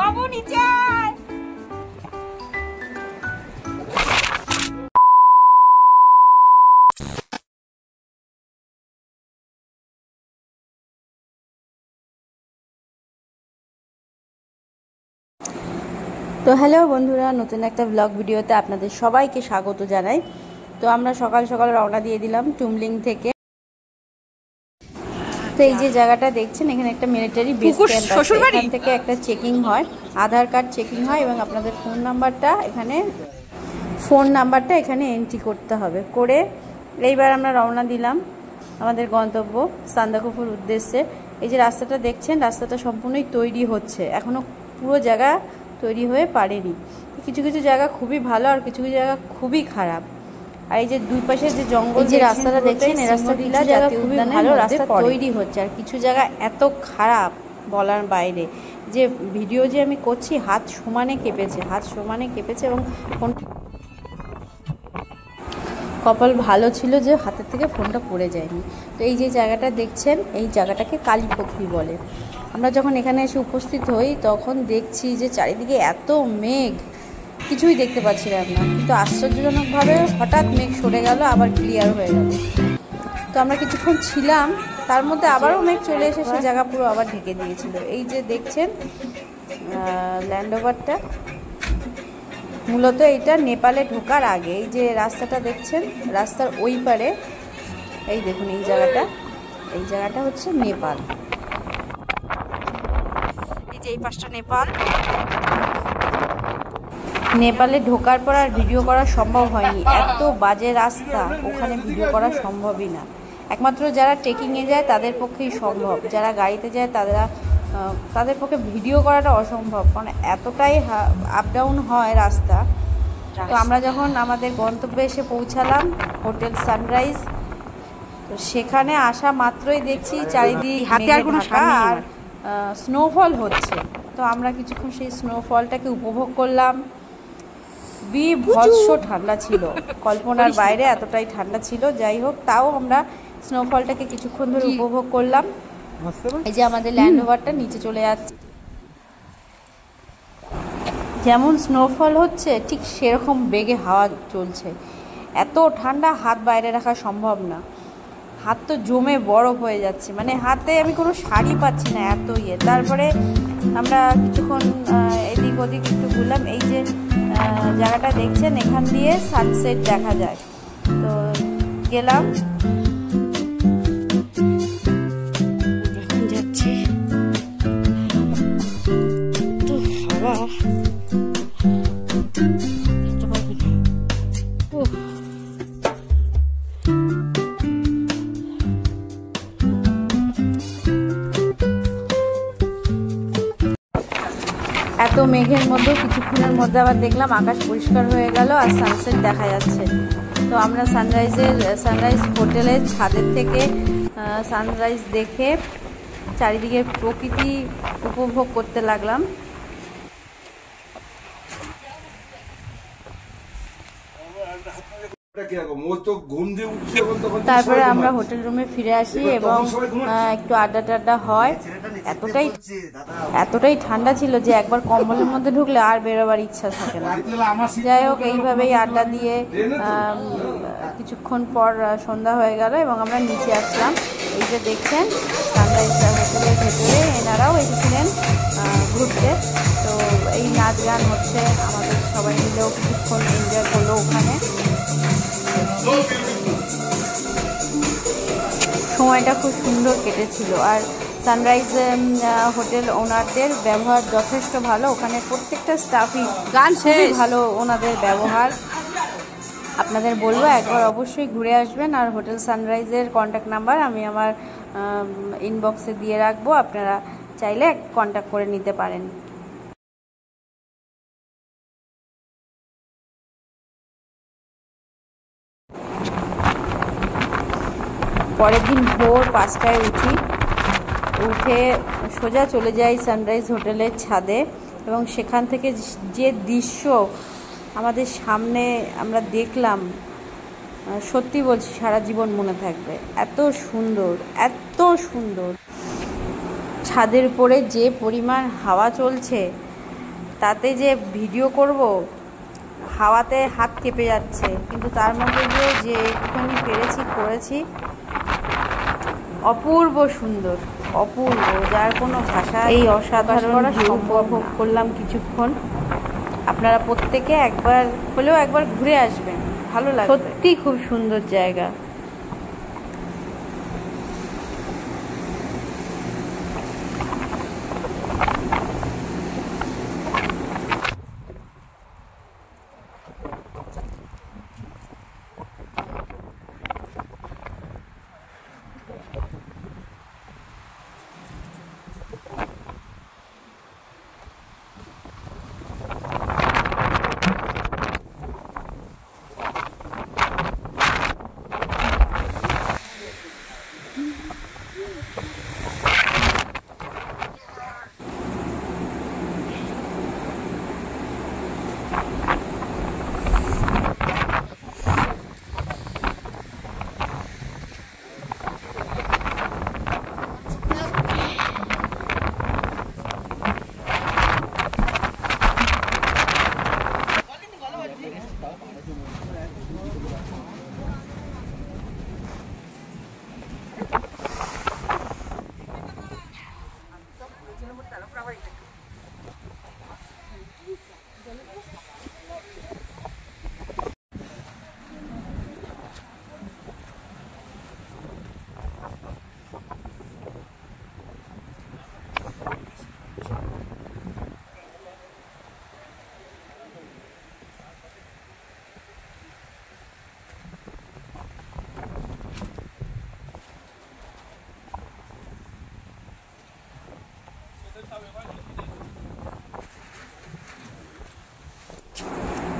বাবু নিচে আয়। তো হ্যালো বন্ধুরা, নতুন একটা ব্লগ ভিডিওতে আপনাদের সবাইকে স্বাগত জানাই। তো আমরা সকাল সকাল রওনা দিয়ে দিলাম টুমলিং থেকে। তো এই যে জায়গাটা দেখছেন, এখানে একটা মিলিটারি বেস ক্যাম্প আছে। এখান থেকে একটা চেকিং হয়, আধার কার্ড চেকিং হয় এবং আপনাদের ফোন নাম্বারটা এখানে এন্ট্রি করতে হবে। করে এইবার আমরা রওনা দিলাম আমাদের গন্তব্য সান্দাকফুর উদ্দেশ্যে। এই যে রাস্তাটা দেখছেন, রাস্তাটা সম্পূর্ণই তৈরি হচ্ছে, এখনও পুরো জায়গা তৈরি হয়ে পারেনি। কিছু কিছু জায়গা খুবই ভালো আর কিছু কিছু জায়গা খুবই খারাপ। আর এই যে দুই পাশে যে জঙ্গল, যে রাস্তাটা দেখছেন, এই রাস্তাটা জায়গা খুবই ভালো, রাস্তা তৈরি হচ্ছে। আর কিছু জায়গা এত খারাপ বলার বাইরে, যে ভিডিও যে আমি করছি হাত সমানে কেঁপেছে এবং কপাল ভালো ছিল যে হাতের থেকে ফোনটা পড়ে যায়নি। তো এই যে জায়গাটা দেখছেন, এই জায়গাটাকে কালীপক্ষী বলে। আমরা যখন এখানে এসে উপস্থিত হই তখন দেখছি যে চারিদিকে এত মেঘ, কিছুই দেখতে পাচ্ছিলাম না। কিন্তু আশ্চর্যজনকভাবে হঠাৎ মেঘ সরে গেল, আবার ক্লিয়ার হয়ে গেল। তো আমরা কিছুক্ষণ ছিলাম, তার মধ্যে আবারও মেঘ চলে এসে সে জায়গা পুরো আবার ঢেকে দিয়েছিল। এই যে দেখছেন ল্যান্ডওভারটা, মূলত এটা নেপালে ঢোকার আগে। এই যে রাস্তাটা দেখছেন, রাস্তার ওই পারে এই দেখুন এই জায়গাটা হচ্ছে নেপাল। এই যে এই পাশটা নেপালে ঢোকার পর আর ভিডিও করা সম্ভব হয়নি, এত বাজে রাস্তা, ওখানে ভিডিও করা সম্ভবই না। একমাত্র যারা ট্রেকিংয়ে যায় তাদের পক্ষেই সম্ভব, যারা গাড়িতে যায় তাদের পক্ষে ভিডিও করাটা অসম্ভব, কারণ এতটাই আপ ডাউন হয় রাস্তা। তো আমরা যখন আমাদের গন্তব্যে এসে পৌঁছালাম হোটেল সানরাইজ, তো সেখানে আসা মাত্রই দেখছি চারিদিক ঢাকা আর স্নোফল হচ্ছে। তো আমরা কিছুক্ষণ সেই স্নোফলটাকে উপভোগ করলাম। বিভৎস ঠান্ডা ছিল, কল্পনার বাইরে এতটাই ঠান্ডা ছিল। যাই হোক, তাও আমরা স্নোফলটাকে কিছুক্ষণ ধরে উপভোগ করলাম। এই যে আমাদের ল্যান্ডওভারটা নিচে চলে যাচ্ছে, যেমন স্নোফল হচ্ছে ঠিক সেরকম বেগে হাওয়া চলছে। এত ঠান্ডা, হাত বাইরে রাখা সম্ভব না, হাত তো জমে বরফ হয়ে যাচ্ছে, মানে হাতে আমি কোনো শাড়ি পাচ্ছি না, এত ইয়ে। তারপরে আমরা কিছুক্ষণ এদিক ওদিক একটু ঘুরলাম। এই যে জায়গাটা দেখছেন, এখান দিয়ে সানসেট দেখা যায়। তো গেলাম, যাচ্ছি তো হাওয়া এত মেঘের মধ্যেও কিছুক্ষণের মধ্যে আবার দেখলাম আকাশ পরিষ্কার হয়ে গেল আর সানসেট দেখা যাচ্ছে। তো আমরা সানরাইজ হোটেলের ছাদের থেকে সানরাইজ দেখে চারিদিকে প্রকৃতি উপভোগ করতে লাগলাম। তারপরে আমরা হোটেল রুমে ফিরে আসি এবং একটু আড্ডা হয়। এতটাই ঠান্ডা ছিল যে একবার কম্বলের মধ্যে ঢুকলে আর বেরোবার ইচ্ছা থাকে না। যাই হোক, এইভাবেই আড্ডা দিয়ে কিছুক্ষণ পর সন্ধ্যা হয়ে গেল এবং আমরা নিচে আসলাম। এই যে দেখছেন সানরাইজ হোটেলের ভেতরে এনারাও এসেছিলেন ঘুরতে। তো এই নাচ গান হচ্ছে, আমাদের সবাই মিলেও কিছুক্ষণ এনজয় করলো ওখানে। সময়টা খুব সুন্দর কেটেছিল। আর সানরাইজ হোটেল ওনারদের ব্যবহার যথেষ্ট ভালো, ওখানে প্রত্যেকটা স্টাফই খুবই ভালো ওনাদের ব্যবহার। আপনাদের বলবো একবার অবশ্যই ঘুরে আসবেন। আর হোটেল সানরাইজের কন্ট্যাক্ট নাম্বার আমি আমার ইনবক্সে দিয়ে রাখবো, আপনারা চাইলে কন্ট্যাক্ট করে নিতে পারেন। পরের দিন ভোর 5টায় উঠে সোজা চলে যাই সানরাইজ হোটেলের ছাদে এবং সেখান থেকে যে দৃশ্য আমাদের সামনে আমরা দেখলাম, সত্যি বলছি সারা জীবন মনে থাকবে। এত সুন্দর ছাদের উপরে যে পরিমাণ হাওয়া চলছে, তাতে যে ভিডিও করব হাওয়াতে হাত কেঁপে যাচ্ছে, কিন্তু তার মধ্যে দিয়ে যে একটুখানি পেরেছি করেছি। অপূর্ব সুন্দর, অপূর্ব, যার কোনো ভাষা। এই অসাধারণ উপভোগ করলাম কিছুক্ষণ। আপনারা প্রত্যেকে একবার হলেও একবার ঘুরে আসবেন, ভালো লাগবে। সত্যি খুব সুন্দর জায়গা।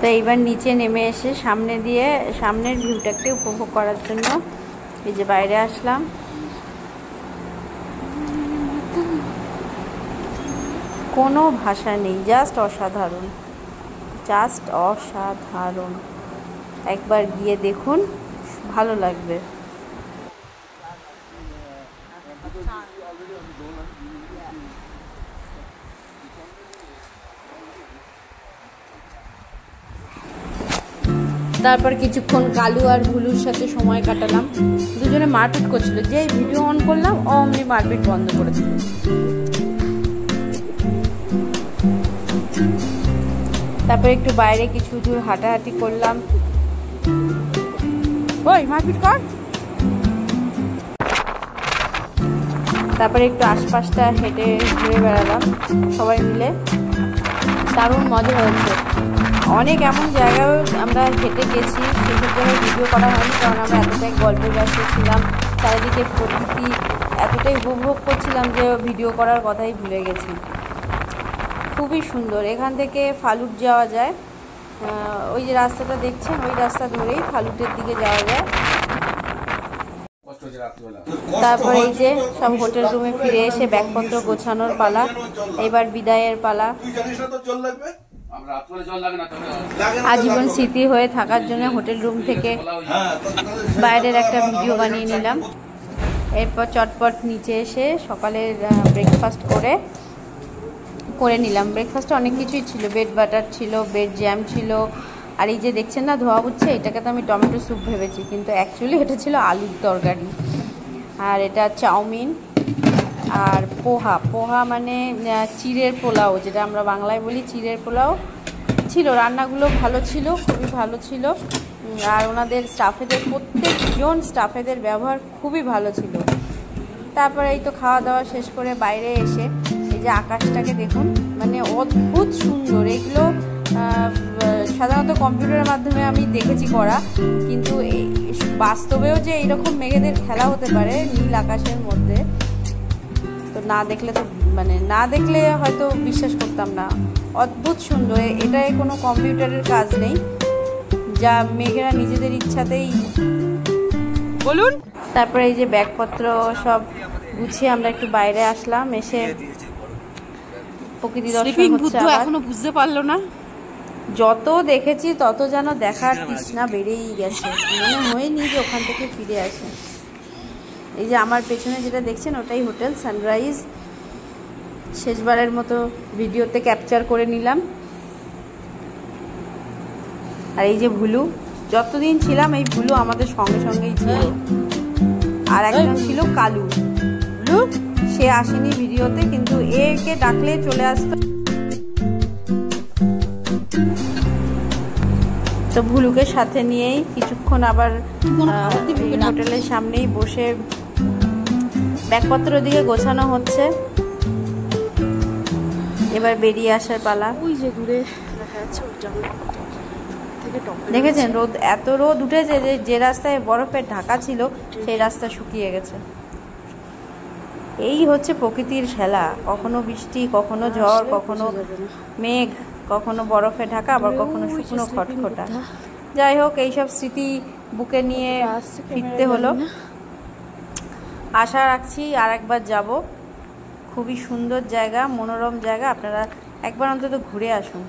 তো এইবার নিচে নেমে এসে সামনের ভিউটাকে উপভোগ করার জন্য এই যে বাইরে আসলাম। কোনো ভাষা নেই, জাস্ট অসাধারণ, জাস্ট অসাধারণ। একবার গিয়ে দেখুন, ভালো লাগবে। তারপর কিছুক্ষণ কালু আর ভুলুর সাথে সময় কাটালাম। দুজনে মারপিট করছিল, যে ভিডিও অন করলাম অমনি মারপিট বন্ধ করে দিল। তারপর একটু বাইরে কিছু দূর হাঁটাহাঁটি করলাম। ওই মারপিট কর। তারপরে একটু আশপাশটা হেঁটে ঘুরে বেড়ালাম সবাই মিলে, দারুণ মজা হয়েছে। অনেক এমন জায়গায় আমরা হেঁটে গেছি, সেসব জায়গায় ভিডিও করা হয়নি, কারণ আমরা এতটাই গল্পে ব্যস্ত ছিলাম, চারিদিকে প্রকৃতি এতটাই উপভোগ করছিলাম যে ভিডিও করার কথাই ভুলে গেছি। খুবই সুন্দর। এখান থেকে ফালুট যাওয়া যায়, ওই যে রাস্তাটা দেখছেন ওই রাস্তা ধরেই ফালুটের দিকে যাওয়া যায়। তারপরে এই যে সব হোটেল রুমে ফিরে এসে ব্যাগপত্র গোছানোর পালা, এবার বিদায়ের পালা। আজীবন স্মৃতি হয়ে থাকার জন্য হোটেল রুম থেকে বাইরের একটা ভিডিও বানিয়ে নিলাম। এরপর চটপট নিচে এসে সকালের ব্রেকফাস্ট করে নিলাম। ব্রেকফাস্টে অনেক কিছুই ছিল, ব্রেড বাটার ছিল, ব্রেড জ্যাম ছিল, আর এই যে দেখছেন না ধোয়া উঠছে, এটাকে তো আমি টমেটো স্যুপ ভেবেছি, কিন্তু অ্যাকচুয়ালি এটা ছিল আলুর তরকারি। আর এটা চাউমিন আর পোহা মানে চিড়ের পোলাও, যেটা আমরা বাংলায় বলি চিড়ের পোলাও ছিল। রান্নাগুলো ভালো ছিল, খুবই ভালো ছিল। আর ওনাদের প্রত্যেকজন স্টাফেদের ব্যবহার খুবই ভালো ছিল। তারপরে এই তো খাওয়া দাওয়া শেষ করে বাইরে এসে এই যে আকাশটাকে দেখুন, মানে অদ্ভুত সুন্দর। এগুলো সাধারণত কম্পিউটারের মাধ্যমে আমি দেখেছি করা, কিন্তু বাস্তবেও যে এইরকম মেঘেদের খেলা হতে পারে নীল আকাশের মধ্যে, তো না দেখলে হয়তো বিশ্বাস করতাম না। অদ্ভুত সুন্দর। এটাই কোনো কম্পিউটারের কাজ নেই, যা মেঘেরা নিজেদের ইচ্ছাতেই বলুন। তারপরে এই যে ব্যাগপত্র সব গুছিয়ে আমরা একটু বাইরে আসলাম, এসে প্রকৃতি দর্শন হচ্ছে। এখনো বুঝতে পারলো না, যত দেখেছি তত যেন দেখার তৃষ্ণা বেড়েই গেছে, মনে হয়নি যে ওখান থেকে ফিরে আসে। এই যে আমার পেছনে যেটা দেখছেন ওটাই হোটেল সানরাইজ। শেষবারের মতো ভিডিওতে ক্যাপচার করে নিলাম। আর এই যে ভুলু, যতদিন ছিলাম এই ভুলু আমাদের সঙ্গে সঙ্গেই ছিল। আর একজন ছিল কালু, ভুলু সে আসেনি ভিডিওতে, কিন্তু একে ডাকলে চলে আসতো। তো ভুলুকে সাথে নিয়েই কিছুক্ষণ আবার হোটেলের সামনেই বসে ব্যাগপত্র দিকে গোছানো হচ্ছে। এবার বেরিয়ে আসার পালা। ওই যে দূরে দেখা যাচ্ছে দেখেছেন রোদ, এত রোদ উঠেছে যে রাস্তায় বরফের ঢাকা ছিল সেই রাস্তা শুকিয়ে গেছে। এই হচ্ছে প্রকৃতির খেলা, কখনো বৃষ্টি, কখনো ঝড়, কখনো মেঘ, কখনো বরফে ঢাকা, আবার কখনো শুকনো খটখটা। যাই হোক, এইসব স্মৃতি বুকে নিয়ে ফিরতে হলো। আশা রাখছি আর একবার যাব। খুবই সুন্দর জায়গা, মনোরম জায়গা, আপনারা একবার অন্তত ঘুরে আসুন।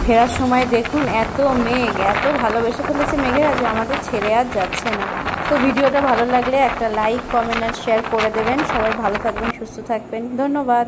ফেরার সময় দেখুন এত মেঘ, এত ভালোবেসে ফেলেছে মেঘেরা যে আমাদের ছেড়ে আর যাচ্ছে না। তো ভিডিওটা ভালো লাগলে একটা লাইক, কমেন্ট আর শেয়ার করে দেবেন। সবাই ভালো থাকবেন, সুস্থ থাকবেন, ধন্যবাদ।